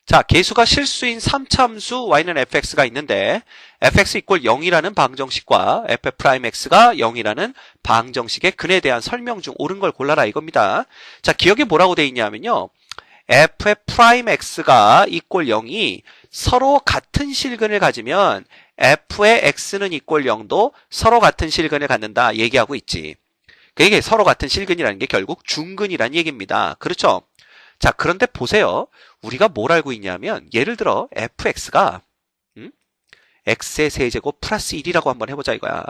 자, 계수가 실수인 3차함수 y는 fx가 있는데 fx 이퀄 0이라는 방정식과 f'x가 0이라는 방정식의 근에 대한 설명 중 옳은 걸 골라라 이겁니다. 자, 기억에 뭐라고 돼 있냐면요. f'x가 이퀄 0이 서로 같은 실근을 가지면 f의 x는 이퀄 0도 서로 같은 실근을 갖는다 얘기하고 있지. 그게 서로 같은 실근이라는 게 결국 중근이란 얘기입니다. 그렇죠? 자, 그런데 보세요. 우리가 뭘 알고 있냐면 예를 들어 fx가 x의 세제곱 플러스 1이라고 한번 해보자 이거야.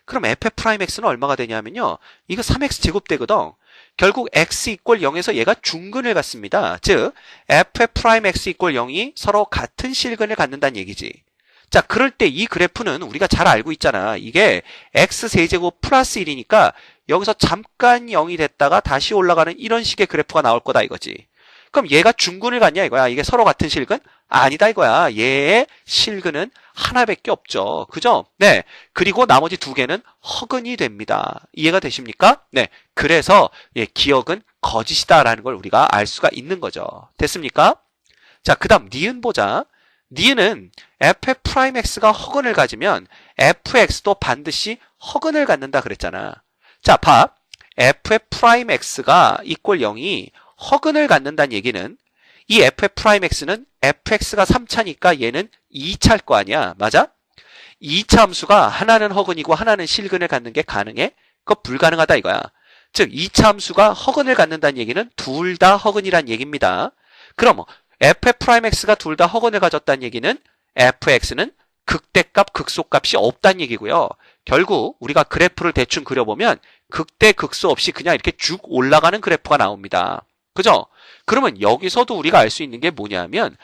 그럼 f'x는 얼마가 되냐면요. 이거 3x 제곱 되거든. 결국 x 이퀄 0에서 얘가 중근을 갖습니다. 즉 f'x 이퀄 0이 서로 같은 실근을 갖는다는 얘기지. 자, 그럴 때 이 그래프는 우리가 잘 알고 있잖아. 이게 x 세제곱 플러스 1이니까 여기서 잠깐 0이 됐다가 다시 올라가는 이런 식의 그래프가 나올 거다 이거지. 그럼 얘가 중근을 갖냐 이거야. 이게 서로 같은 실근? 아니다 이거야. 얘의 실근은 하나밖에 없죠. 그죠? 네. 그리고 나머지 두 개는 허근이 됩니다. 이해가 되십니까? 네. 그래서 기억은 거짓이다라는 걸 우리가 알 수가 있는 거죠. 됐습니까? 자, 그 다음 니은 보자. 니은은 f'x가 허근을 가지면 fx도 반드시 허근을 갖는다 그랬잖아. 자, 봐. f'x가 이퀄 0이 허근을 갖는다는 얘기는 이 f'x는 fx가 3차니까 얘는 2차일 거 아니야. 맞아? 2차 함수가 하나는 허근이고 하나는 실근을 갖는 게 가능해? 그거 불가능하다 이거야. 즉 2차 함수가 허근을 갖는다는 얘기는 둘 다 허근이란 얘기입니다. 그럼 f'x가 둘 다 허근을 가졌다는 얘기는 fx는 극대값, 극소값이 없다는 얘기고요. 결국 우리가 그래프를 대충 그려보면 극대, 극소 없이 그냥 이렇게 쭉 올라가는 그래프가 나옵니다. 그죠? 그러면 여기서도 우리가 알 수 있는 게 뭐냐면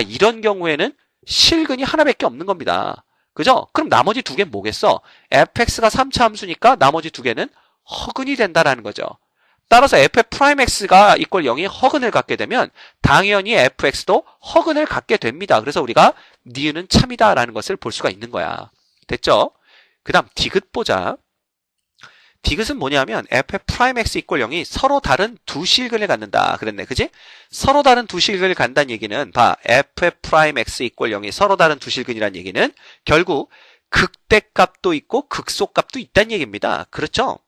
이런 경우에는 실근이 하나밖에 없는 겁니다. 그죠? 그럼 나머지 두 개는 뭐겠어? fx가 3차 함수니까 나머지 두 개는 허근이 된다라는 거죠. 따라서 f'x가 이퀄 0이 허근을 갖게 되면 당연히 fx도 허근을 갖게 됩니다. 그래서 우리가 니은은 참이다라는 것을 볼 수가 있는 거야. 됐죠? 그 다음 디귿 보자. 디귿은 뭐냐면 f'x 이퀄 0이 서로 다른 두 실근을 갖는다. 그랬네. 그지? 서로 다른 두 실근을 간다는 얘기는 봐. f'x 이퀄 0이 서로 다른 두 실근이라는 얘기는 결국 극대값도 있고 극소값도 있다는 얘기입니다. 그렇죠?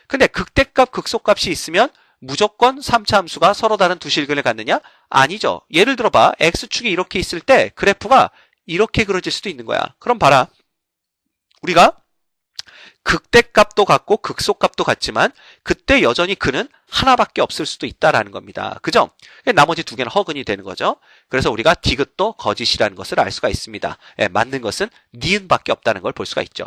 근데 극대값, 극소값이 있으면 무조건 3차 함수가 서로 다른 두 실근을 갖느냐? 아니죠. 예를 들어봐. x축이 이렇게 있을 때 그래프가 이렇게 그려질 수도 있는 거야. 그럼 봐라. 우리가 극대값도 같고 극소값도 같지만 그때 여전히 근은 하나밖에 없을 수도 있다라는 겁니다. 그죠? 나머지 두 개는 허근이 되는 거죠. 그래서 우리가 디귿도 거짓이라는 것을 알 수가 있습니다. 맞는 것은 니은밖에 없다는 걸 볼 수가 있죠.